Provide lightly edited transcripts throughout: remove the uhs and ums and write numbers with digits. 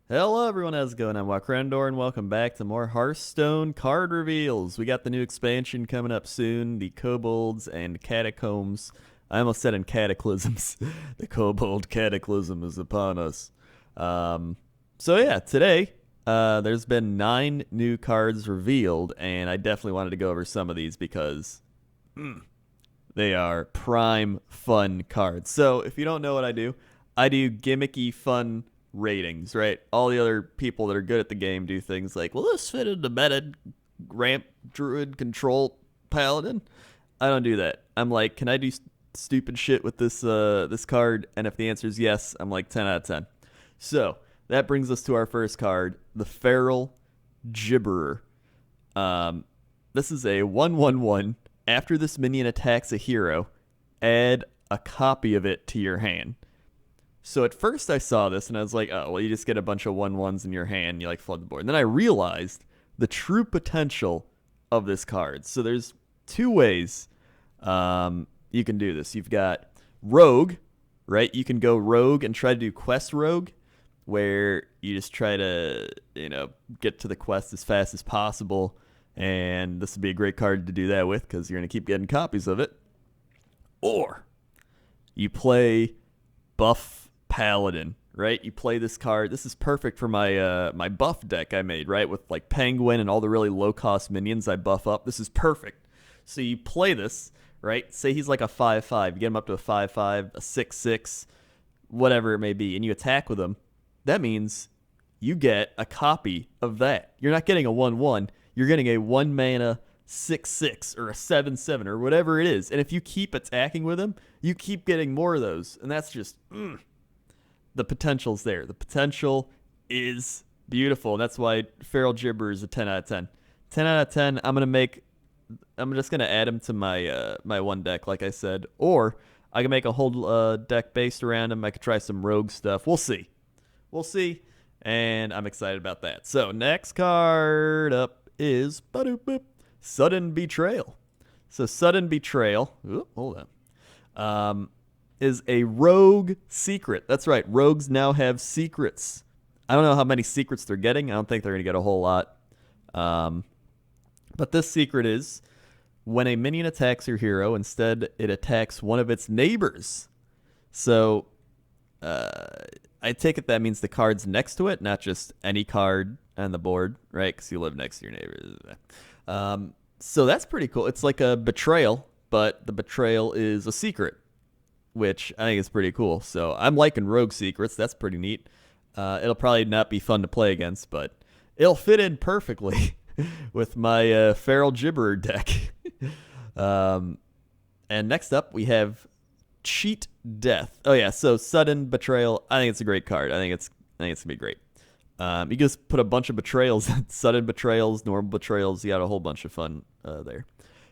Hello everyone, how's it going? I'm WoWcrendor and welcome back to more Hearthstone card reveals. We got the new expansion coming up soon, the Kobolds and Catacombs. I almost said in Cataclysms. The Kobold Cataclysm is upon us. Um, today there's been 9 new cards revealed, and I definitely wanted to go over some of these because they are prime fun cards. So if you don't know what I do gimmicky fun ratings, right? All the other people that are good at the game do things like, well, this fit into meta ramp druid control paladin. I don't do that. I'm like, can I do stupid shit with this card? And if the answer is yes, I'm like 10 out of 10. So that brings us to our first card, the Feral Gibberer. This is a 1/1/1. After this minion attacks a hero, add a copy of it to your hand. So at first I saw this and I was like, oh, well, you just get a bunch of 1/1s in your hand, you like flood the board. And then I realized the true potential of this card. So there's two ways you can do this. You've got Rogue, right? You can go Rogue and try to do Quest Rogue, where you just try to, get to the quest as fast as possible. And this would be a great card to do that with because you're going to keep getting copies of it. Or you play Buff Paladin, right? You play this card. This is perfect for my buff deck I made, right? With like Penguin and all the really low cost minions I buff up. This is perfect. So you play this, right? Say he's like a 5/5. You get him up to a 5/5, a 6/6, whatever it may be, and you attack with him. That means you get a copy of that. You're not getting a 1/1. You're getting a 1 mana 6/6 or a 7/7 or whatever it is. And if you keep attacking with him, you keep getting more of those. And that's just the potential's there. The potential is beautiful. And that's why Feral Gibber is a 10 out of 10. 10 out of 10. I'm just gonna add him to my one deck, like I said, or I can make a whole deck based around him. I could try some rogue stuff. We'll see. We'll see. And I'm excited about that. So next card up is Sudden Betrayal. So Sudden Betrayal. Hold on. Is a rogue secret. That's right. Rogues now have secrets. I don't know how many secrets they're getting. I don't think they're going to get a whole lot. But this secret is when a minion attacks your hero, instead it attacks one of its neighbors. So I take it that means the card's next to it, not just any card on the board, right? Because you live next to your neighbors. So that's pretty cool. It's like a betrayal, but the betrayal is a secret, which I think is pretty cool. So I'm liking rogue secrets. That's pretty neat. It'll probably not be fun to play against, but it'll fit in perfectly with my Feral Gibberer deck. And next up, we have Cheat Death. Oh yeah, so Sudden Betrayal. I think it's a great card. I think it's gonna be great. You can just put a bunch of betrayals, sudden betrayals, normal betrayals. You got a whole bunch of fun there.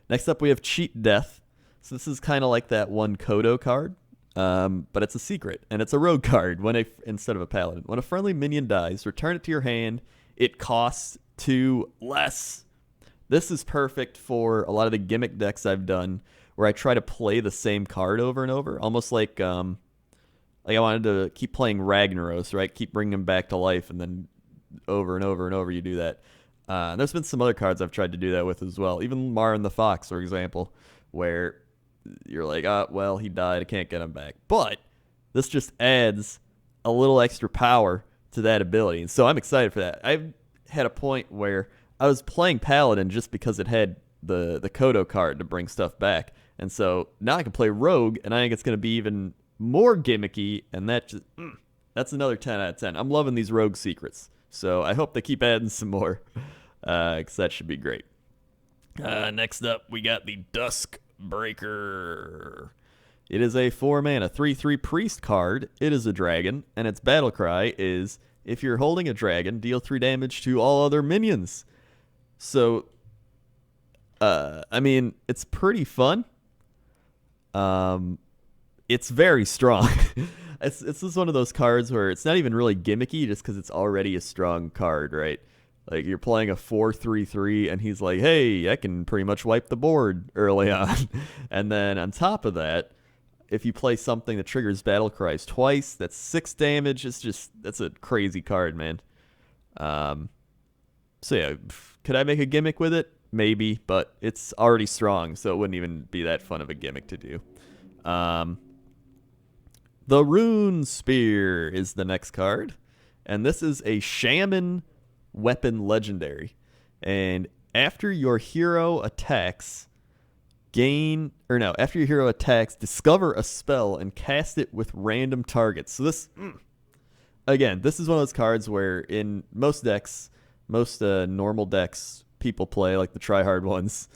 Next up, we have Cheat Death. So this is kind of like that one Kodo card, but it's a secret and it's a rogue card. Instead of a paladin, when a friendly minion dies, return it to your hand. It costs 2 less. This is perfect for a lot of the gimmick decks I've done, where I try to play the same card over and over, almost like I wanted to keep playing Ragnaros, right? Keep bringing him back to life, and then over and over and over you do that. There's been some other cards I've tried to do that with as well. Even Mar and the Fox, for example, where you're like, well, he died. I can't get him back. But this just adds a little extra power to that ability. And so I'm excited for that. I've had a point where I was playing Paladin just because it had the Kodo card to bring stuff back. And so now I can play Rogue, and I think it's going to be even more gimmicky, and that's another 10 out of 10. I'm loving these Rogue secrets. So I hope they keep adding some more, because that should be great. Next up, we got the Dusk Breaker. It is a 4 mana 3/3 priest card. It is a dragon, and its battle cry is, if you're holding a dragon, deal 3 damage to all other minions. So, it's pretty fun. It's very strong. This is one of those cards where it's not even really gimmicky just because it's already a strong card, right? Like, you're playing a 4/3/3, and he's like, hey, I can pretty much wipe the board early on. And then on top of that, if you play something that triggers battle cries twice, that's 6 damage. That's a crazy card, man. So yeah, could I make a gimmick with it? Maybe, but it's already strong, so it wouldn't even be that fun of a gimmick to do. The Rune Spear is the next card, and this is a Shaman weapon legendary. And after your hero attacks, discover a spell and cast it with random targets. So this, again, this is one of those cards where in most decks, most normal decks people play, like the tryhard ones,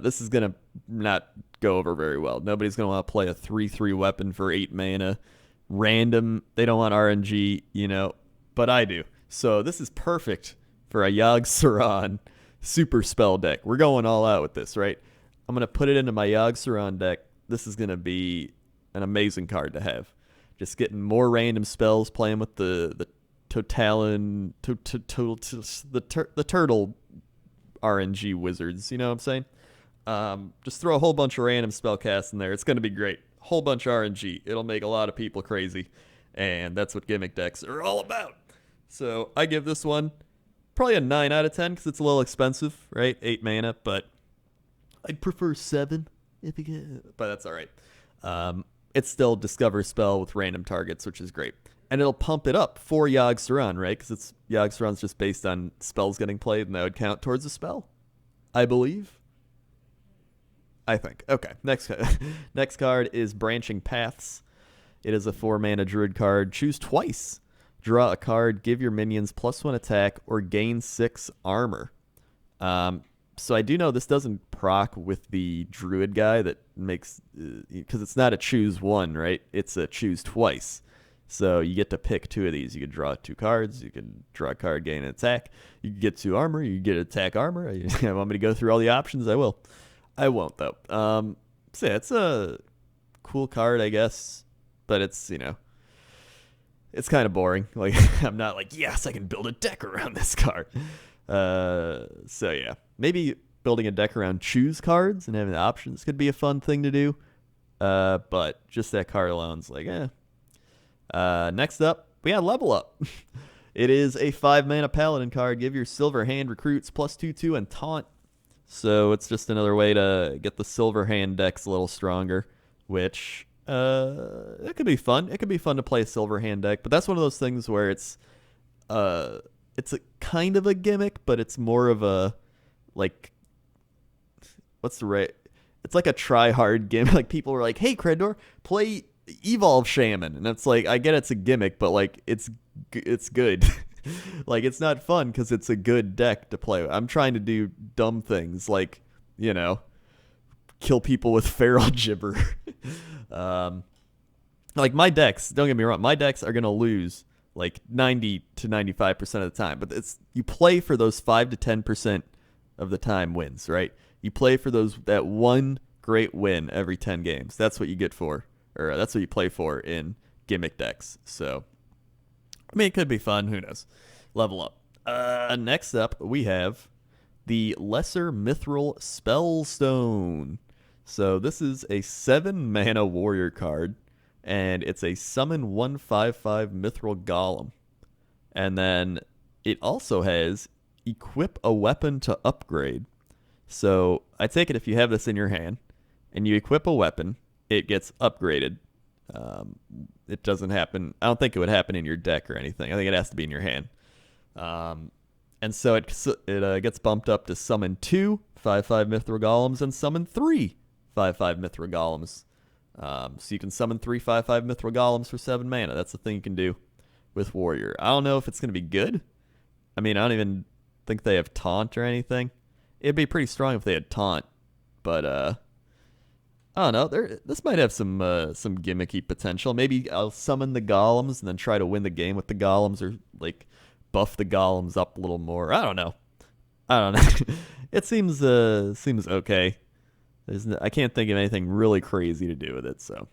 this is going to not go over very well. Nobody's going to want to play a 3/3 weapon for 8 mana. Random. They don't want RNG, but I do. So this is perfect for a Yogg-Saron super spell deck. We're going all out with this, right? I'm going to put it into my Yogg-Saron deck. This is going to be an amazing card to have. Just getting more random spells, playing with the Totalin, the turtle RNG wizards. You know what I'm saying? Just throw a whole bunch of random spell casts in there. It's going to be great. Whole bunch of RNG. It'll make a lot of people crazy. And that's what gimmick decks are all about. So I give this one probably a 9 out of 10 because it's a little expensive, right? 8 mana, but I'd prefer 7 if you get, but that's all right. It's still discover spell with random targets, which is great. And it'll pump it up for Yogg-Saron, right? Because Yogg-Saron's just based on spells getting played, and that would count towards a spell, I believe. I think. Okay, next card is Branching Paths. It is a 4-mana druid card. Choose twice. Draw a card, give your minions +1 attack, or gain 6 armor. So I do know this doesn't proc with the druid guy that makes, because it's not a choose one, right? It's a choose twice. So you get to pick 2 of these. You can draw 2 cards. You can draw a card, gain an attack. You can get 2 armor. You can get attack armor. You want me to go through all the options? I will. I won't, though. So yeah, it's a cool card, I guess. But it's, it's kind of boring. Like, I'm not like, yes, I can build a deck around this card. So yeah, maybe building a deck around choose cards and having the options could be a fun thing to do. But just that card alone's like, next up, we got Level Up. It is a 5-mana Paladin card. Give your Silver Hand recruits +2/2 and taunt. So it's just another way to get the Silver Hand decks a little stronger, which it could be fun. It could be fun to play a Silver Hand deck, but that's one of those things where it's a kind of a gimmick, but it's more of a, like, what's the right? It's like a try-hard gimmick. Like, people were like, hey, Crendor, play Evolve Shaman. And it's like, I get it's a gimmick, but, like, it's good. Like, it's not fun because it's a good deck to play. I'm trying to do dumb things like, kill people with Feral Gibber. Like, my decks, don't get me wrong, my decks are going to lose like 90 to 95% of the time. But you play for those 5 to 10% of the time wins, right? You play for that one great win every 10 games. That's what you get for, or that's what you play for in gimmick decks. So, I mean, it could be fun. Who knows? Level Up. Next up, we have the Lesser Mithril Spellstone. So this is a 7-mana warrior card, and it's a summon 1/5/5 Mithril Golem. And then it also has equip a weapon to upgrade. So I take it if you have this in your hand and you equip a weapon, it gets upgraded. It doesn't happen. I don't think it would happen in your deck or anything. I think it has to be in your hand. And so it gets bumped up to summon 2 5/5 Mithril Golems and summon 3 5/5 Mithril Golems. So you can summon 3 5/5 Mithril Golems for 7 mana. That's the thing you can do with Warrior. I don't know if it's going to be good. I mean, I don't even think they have Taunt or anything. It'd be pretty strong if they had Taunt. But, I don't know. This might have some gimmicky potential. Maybe I'll summon the Golems and then try to win the game with the Golems, or, like, buff the Golems up a little more. I don't know. It seems okay. I can't think of anything really crazy to do with it, so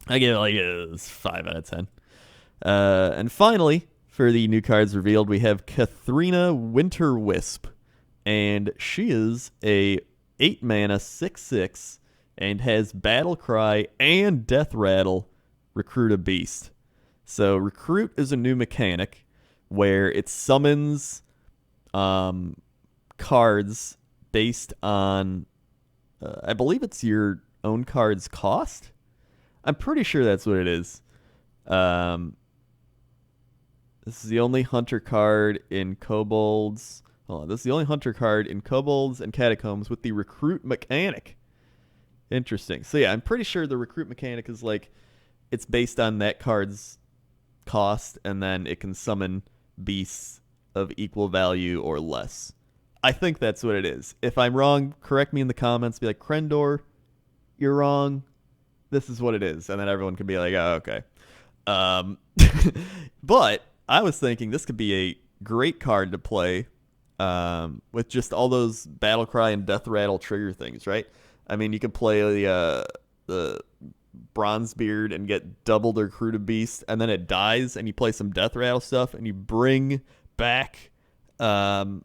I give it like a 5 out of 10. And finally, for the new cards revealed, we have Kathrina Winterwisp, and she is a 8-mana 6/6 and has Battle Cry and Death Rattle recruit a beast. So recruit is a new mechanic where it summons cards based on, I believe it's your own card's cost. I'm pretty sure that's what it is. This is the only hunter card in Kobolds. Hold on, this is the only hunter card in Kobolds and Catacombs with the recruit mechanic. Interesting. So yeah, I'm pretty sure the recruit mechanic is like, it's based on that card's cost, and then it can summon beasts of equal value or less. I think that's what it is. If I'm wrong, correct me in the comments. Be like, Crendor, you're wrong. This is what it is. And then everyone can be like, oh, okay. But I was thinking this could be a great card to play with just all those Battle Cry and Death Rattle trigger things, right? I mean, you could play the Bronzebeard and get double the recruited beast, and then it dies, and you play some Death Rattle stuff, and you bring back, or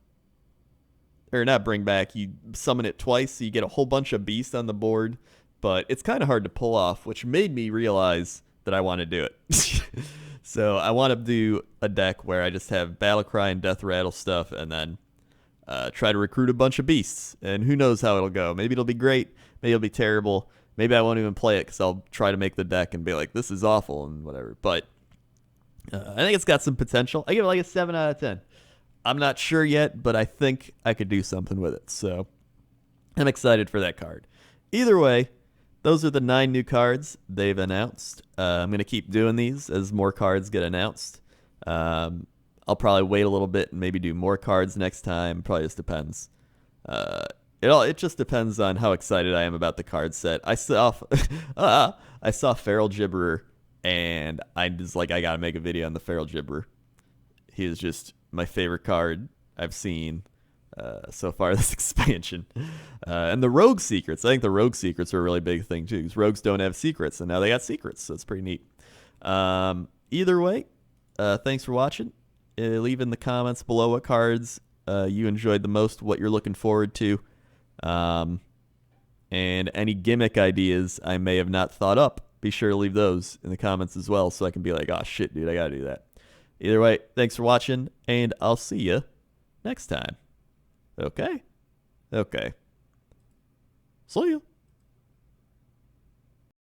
not bring back, you summon it twice, so you get a whole bunch of beasts on the board, but it's kind of hard to pull off, which made me realize that I want to do it. So I want to do a deck where I just have Battle Cry and Death Rattle stuff, and then try to recruit a bunch of beasts, and who knows how it'll go. Maybe it'll be great, maybe it'll be terrible. Maybe I won't even play it because I'll try to make the deck and be like, this is awful and whatever. But I think it's got some potential. I give it like a 7 out of 10. I'm not sure yet, but I think I could do something with it. So I'm excited for that card. Either way, those are the 9 new cards they've announced. I'm going to keep doing these as more cards get announced. I'll probably wait a little bit and maybe do more cards next time. Probably just depends. It just depends on how excited I am about the card set. I saw Feral Gibberer, and I was like, I gotta make a video on the Feral Gibberer. He is just my favorite card I've seen so far this expansion. And the Rogue Secrets. I think the Rogue Secrets are a really big thing too, because rogues don't have secrets, and now they got secrets, so it's pretty neat. Either way, thanks for watching. Leave in the comments below what cards you enjoyed the most, what you're looking forward to. And any gimmick ideas I may have not thought up, be sure to leave those in the comments as well, so I can be like, oh shit, dude, I gotta do that. Either way, thanks for watching, and I'll see you next time. Okay? Okay. See ya.